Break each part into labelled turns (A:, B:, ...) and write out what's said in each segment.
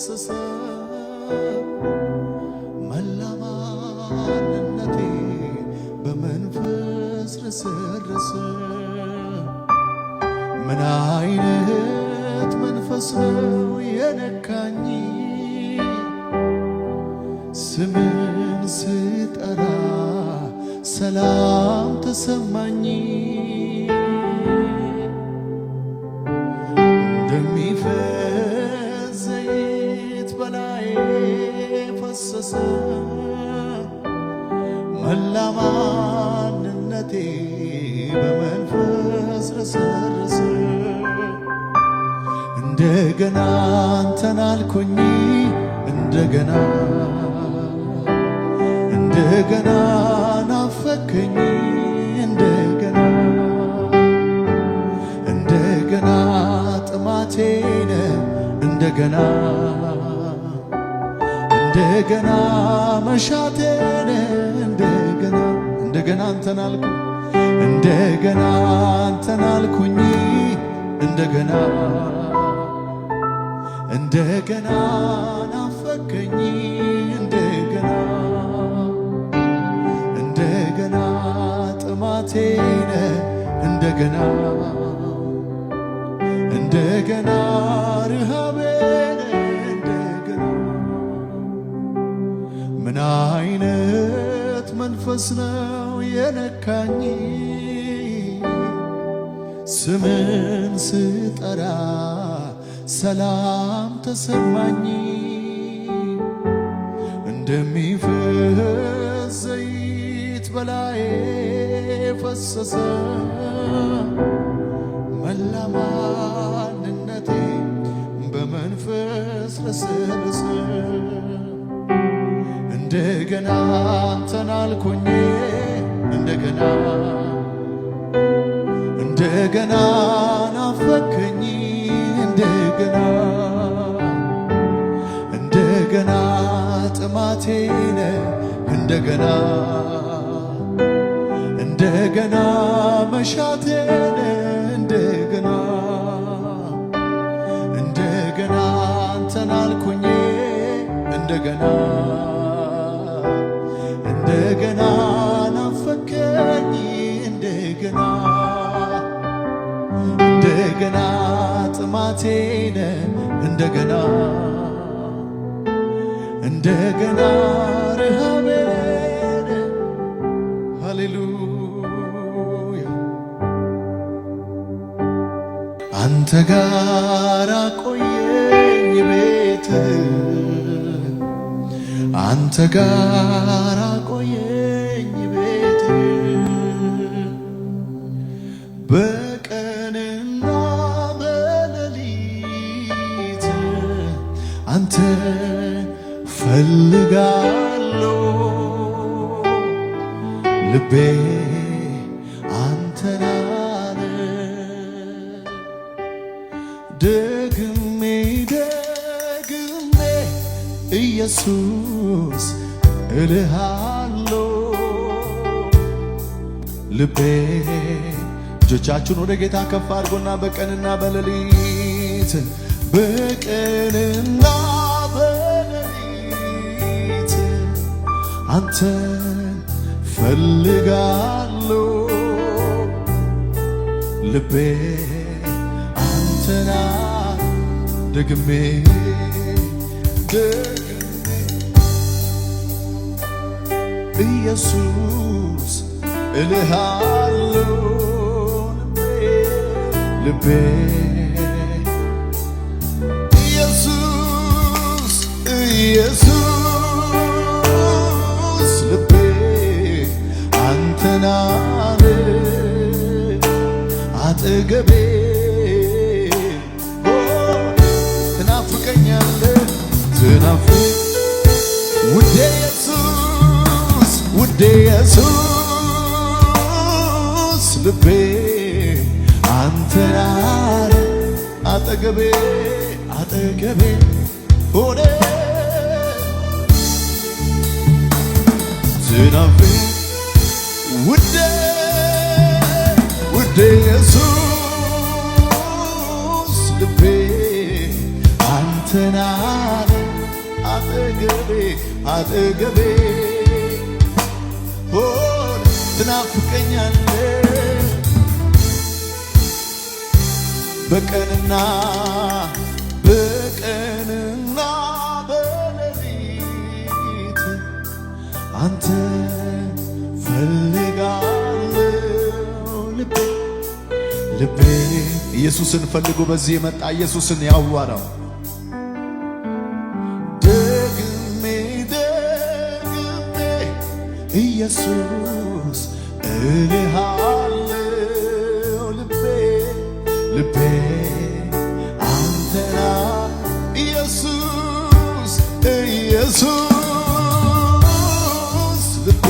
A: ፈሰሰ መላ ማንነቴ በመንፈስ ረሰረሰ ምን አይነት መንፈስ ነው የነካኝ ስምን ስጠራ ሰላም ተሰማኝ እንደሚፈስ ዘይት በላዬ ፈሰሰ መላ ማንነቴ በመንፈስ ረሰረሰ እንደገና አንተን አልኩኝ እንደገና ናፈከኝ እንደገና ጥማቴነ እንደገና መሻቴነ እንደገና አንተን አልኩኝ እንደገና ናፈከኝ እንደገና ጥማቴነ እንደገና ረሃቤነ እንደገና ምን አይነት መንፈስ ነው የነካኝ ስምን ስጠራ ሰላም ተሰማኝ እንደሚፈስ ዘይት በላዬ ፈሰሰ መላ ማንነቴ በመንፈስ ረሰረሰ እንደገና አንተን አልኩኝ እንደገና ናፈከኝ እንደገና ጥማቴነ እንደገና መሻቴነ እንደገና አንተን አልኩኝ እንደገና ናፈከኝ እንደገና ጥማቴነ እንደገና ረሃቤነ ሃሌሉያ አንተ ጋር ቆየኝ ቤት አንተ ጋር ቆየኝ ቤት በቀንና በሌሊት አንተ ፈልጋለሁ ልቤ አንተን አለ ደግሜ ኢየሱስ እልሃለሁ ልቤ እጆቻችሁን ወደ ጌታ ከፍ አድርጎና በቀንና በሌሊት አንተን ፈልጋለሁ ልቤ አንተና ደግሜ ኢየሱስ እልሃለሁ ልቤ ኢየሱስ ልቤ አንተና አጠገቤ ትናፍቀኛለህ ውዴ ኢየሱስ ልቤ አንተና አጠገቤ ሆነ ትናፍቅ ውዴ ኢየሱስ ልቤ አንተና አጠገቤ ሆነ ትናፍቀኛለህ በቀንና በሌሊት አንተ ፈልጋለሁ ልቤ ኢየሱስን ፈልጎ በዚህ የመጣ ኢየሱስን ያዋራው ደግሜ ኢየሱስ እልሃለሁ ልቤ አንተና ኢየሱስ ልቤ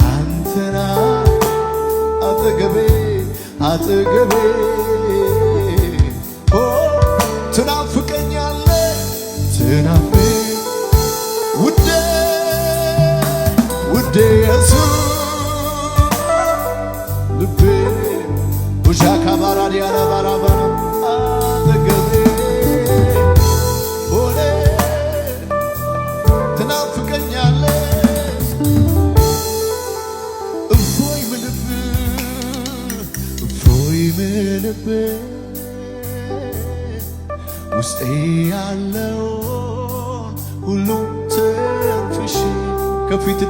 A: አንተና አጠገቤ ትናፍቀኛለህ ውዴ ኢየሱስ ልቤ ቡሻካ ባራዲያና ባራባራ አጠገቤ ሆነ ትናፍቀኛለህ እፎይ ምልብ ውስጤ ያለውን ሁሉ ተንፍሼ ከፊት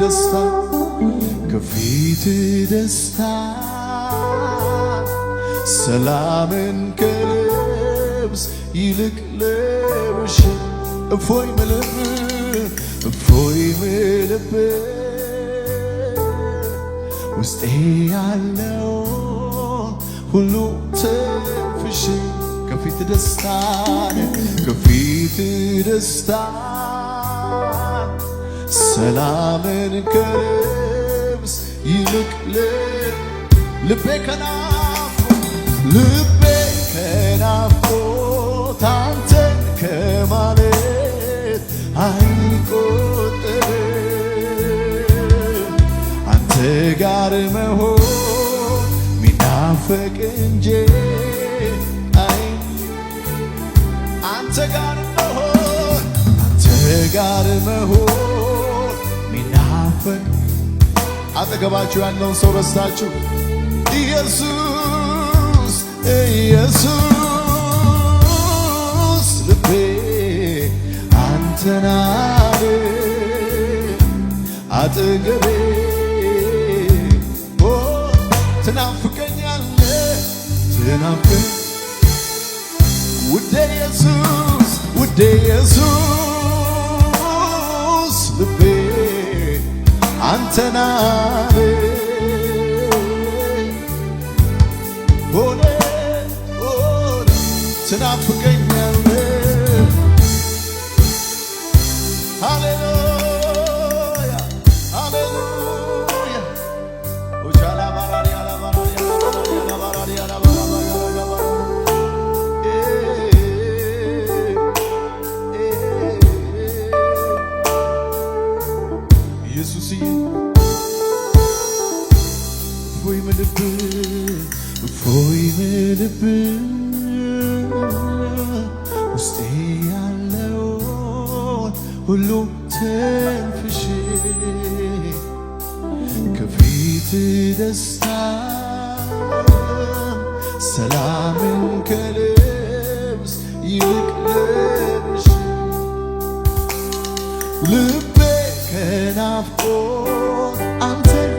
A: ደስታ ሰላምን ከልብስ ይልቅ ለብሼ እፎይ ምልብ ውስጤ ያለውን ሁሉ ተንፍሼ ከፊት ደስታ ሰላምን ከልብስ ይልቅ ልቤ ከናፍቆት አንተን ከማለት አይቆጠርም አንተ ጋር መሆን ሚናፈቅ እንጂ አንተ ጋር መሆን ሚናፈቅ አጠገባችሁ ያለውን ሰው ረስታችሁ ኢየሱስ ልቤ አንተና አጠገቤ ትናፍቀኛለህ ውዴ ኢየሱስ ልቤ አንተና ሆነ ትናፍቀኛለህ ሃሌሉያ ኢየሱስዬ እፎይ ምልብ ውስጤ ያለውን ሁሉ ተንፍሼ ከፊት ደስታ ሰላምን ከልብስ ይልቅ ለብሼ ልቤ ከናፍቆት አንተን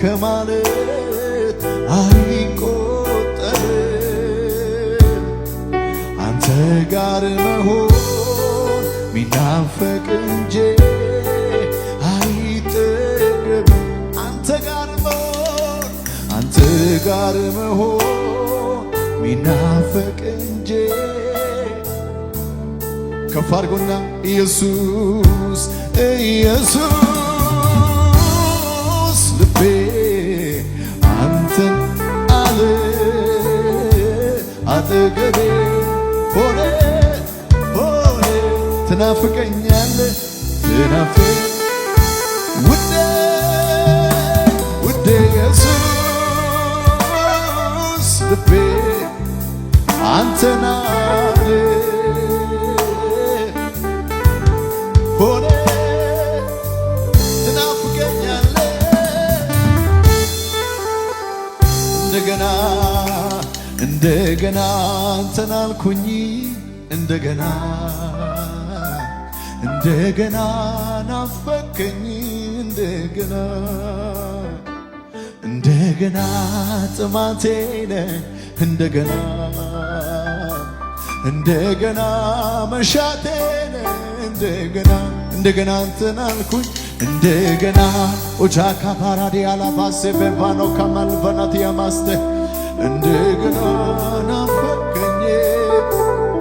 A: ከማለት አይቆጠርም አንተ ጋር መሆን ሚናፈቅ እንጂ አይጠገብም አንተ ጋር መሆን ሚናፈቅ እንጂ ከፍ አድርጎና ኢየሱስ ልቤ አንተን አለ አጠገቤ ሆነ ትናፍቀኛለህ ውዴ ኢየሱስ ልቤ አንተን አለ እንደገና አንተን አልኩኝ እንደገና እንደገና ናፈቀኝ እንደገና እንደገና ጥማቴ ነህ እንደገና እንደገና መሻቴ ነህ እንደገና እንደገና አንተን አልኩኝ እንደገና ኦጃካ ፓራዲ አላባሴ በባኖ ከማልበናት ያማስተ እንደገና ናፈቀኝ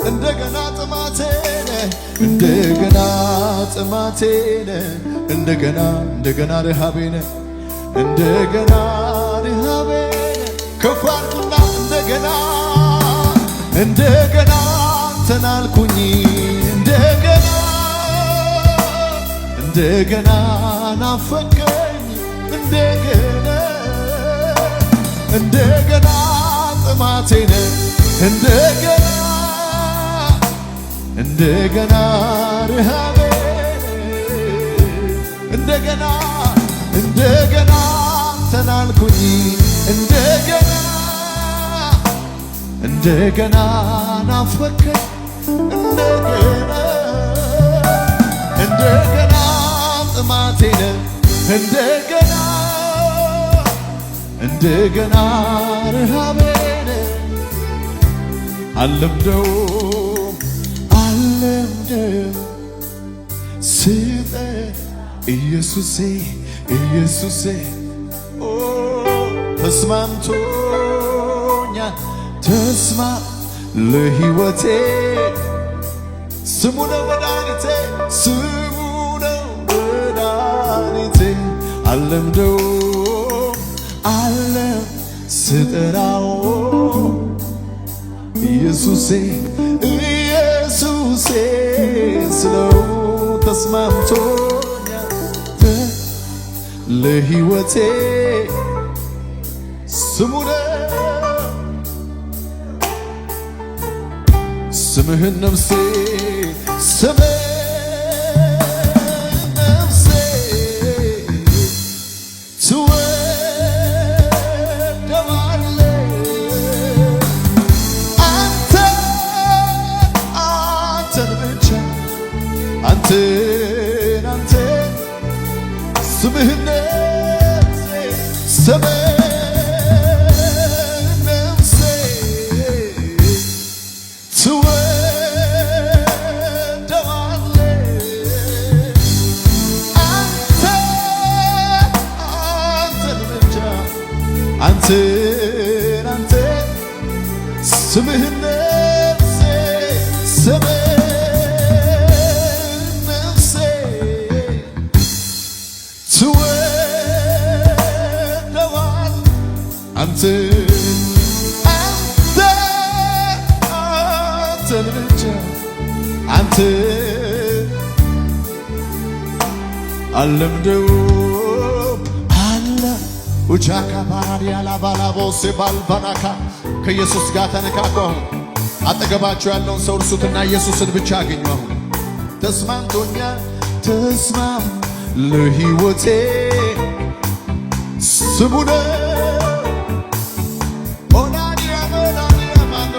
A: እንደገና ጥማቴ ነህ እንደገና ጥማቴ ነህ እንደገና እንደገና ረሃቤ ነህ እንደገና ረሃቤ ነህ ከፍ አድርጉና እንደገና እንደገና አንተን አልኩኝ እንደገና እንደገና ናፈቀኝ እንደገና እንደገና ጥማቴ ነህ እንደገና እንደገና ረሃቤ እንደገና እንደገና አንተን አልኩኝ እንደገና እንደገና ናፈቀኝ እንደገና እንደገና ጥማቴ ነህ እንደገና እንደገና ረሃቤ ነህ አልለምደውም ስጠ ኢየሱሴ ኢየሱሴ ተስማምቶኛል ተስማ ለሕይወቴ ስሙ ነው መድኃኒቴ ስሙ ነው መድኃኒቴ አልለምደውም ስጠራው ኢየሱሴ ኢየሱሴ ስለው ተስማምቶኛል ለሕይወቴ ስሙ ነው ስምህን ነፍሴ ስምህን ነፍሴ ትወደዋለች አንተን ብቻ አንተን ስምህን ነፍሴ ስምህን ነፍሴ አንተ ስምህን ነፍሴ ስምህን ነፍሴ ትወደዋለች አንተን ብቻ አንተ አልለምደውም ኡቻካ ባሪያ ላባላቦሴ ባልባናካ ከኢየሱስ ጋር ተነካኩ። አጠገባችሁ ያለውን ሰው እርሱትና ኢየሱስን ብቻ አገኙ። አሁን ተስማምቶኛል ተስማም ለሕይወቴ ስሙ ነው ኦናዲያ ማኖ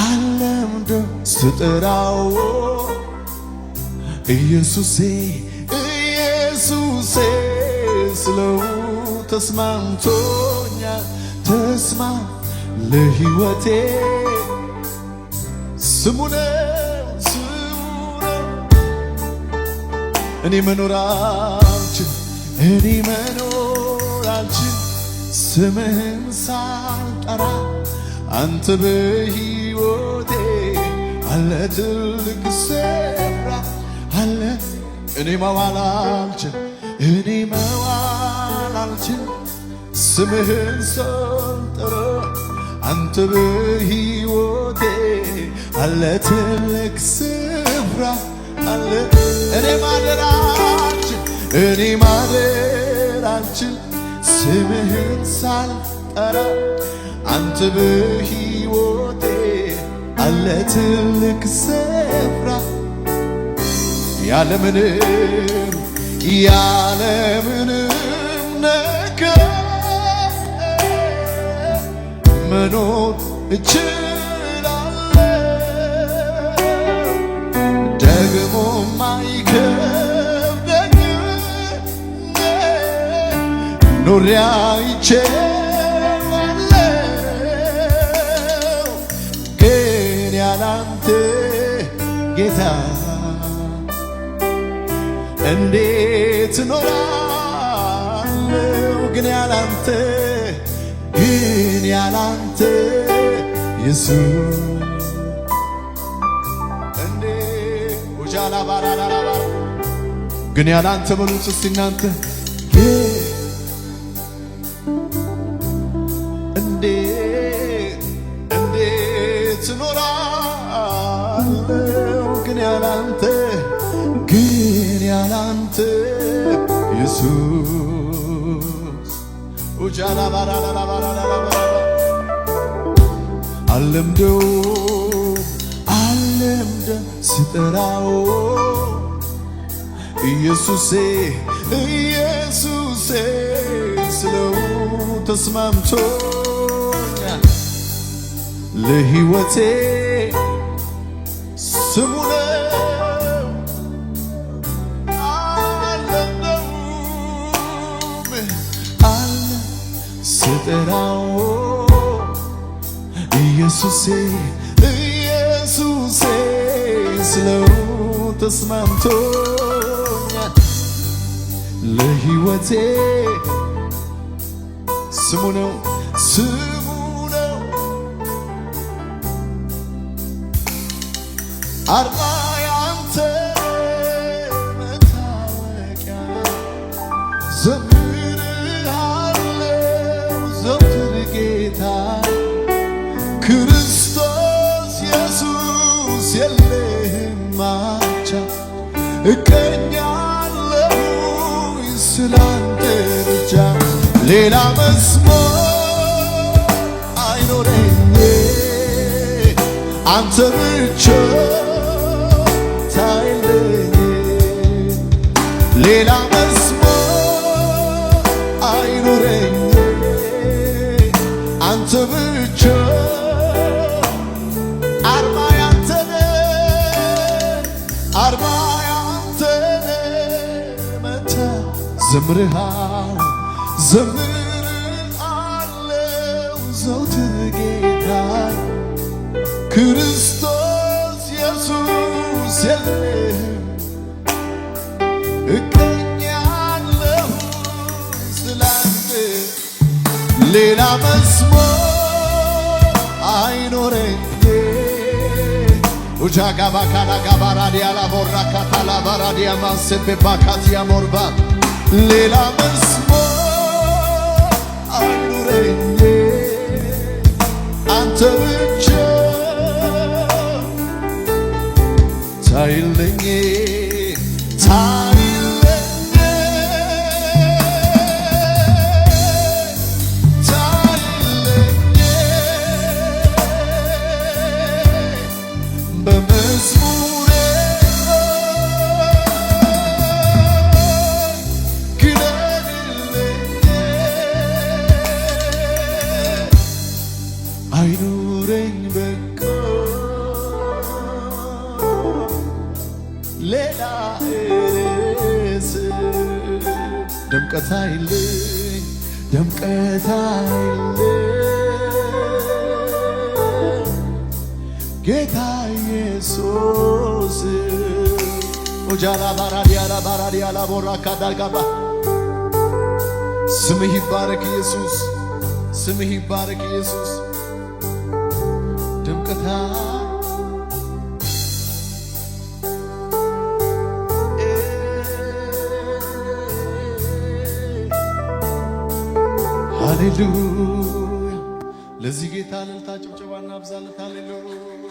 A: አለምደው ስጠራው ኢየሱሴ ኢየሱሴ ስለው ተስማምቶኛል ተስማም ለሕይወቴ ስሙ ነው እኔ መኖር አልችል ስምህን ሳልጠራ አንተ በሕይወቴ አለ ትልቅ ስፍራ አለ እኔ መዋል አልችል ስምህን ሳልጠራ አንተ በሕይወቴ አለ ትልቅ ስፍራ አለ እኔ ማደር አልችል ስምህን ሳልጠራ አንተ በሕይወቴ አለ ትልቅ ስፍራ ያለምንም ነገር መኖር እችላለሁ ደግሞ ማይከብደኝ ኖሬ አይቼዋለሁ ግን ያላንተ ጌታ እንዴት እኖራለሁ ግን ያላንተ ኢየሱስ እንዴ ወጃላ ባራራራ ግን ያላንተ በሉት እስቲ እናንተ እንዴት እኖራለሁ ግን ያላንተ ኢየሱስ ወጃላ ባራራራ አለምደው ስጠራው ኢየሱሴ ስለው ተስማምቶኛል ለሕይወቴ ስሙ ነው አለምደው ስጠራው ኢየሱሴ ስለው ተስማምቶኛል ለሕይወቴ ስሙ ነው አርባ ያንተ መታወቂያ ዘምርሃለው ዘወትር ጌታ ክርስቶስ ኢየሱስ የለህም አቻ እቀኛለሁ ስላንተ ብቻ ሌላ መዝሙር አይኖረኝ አንተ ብቻ ታይለኝ ሌላ መዝሙር አይኖረኝ አንተ ብቻ ዘምርሃለው ዘወትር ጌታ ክርስቶስ ኢየሱስ የለህም እቀኛለሁ ስላንተ ሌላ መዝሙር አይኖረኝ ኡጃጋባ ካላጋባራዲያ ላቦራ ካታላባራዲያ ማንሰቤ ባካቲያ ሞርባ ሌላ መዝሙር አይኖረኝ አንተ ብቻ ታይለኝ በመዝሙሬ አይኑረኝ በቃ ሌላ ርዕስ ድምቀት አይለኝ ጌታ ኢየሱስ ኦጃላ ባራዲያ ላቦራ ካዳጋባ ስምህ ይባረክ ኢየሱስ ስምህ ይባረክ ኢየሱስ ድምቀታ ሃሌሉያ ለዚህ ጌታ እልልታ ጭብጨባ እናብዛለት ሃሌሉያ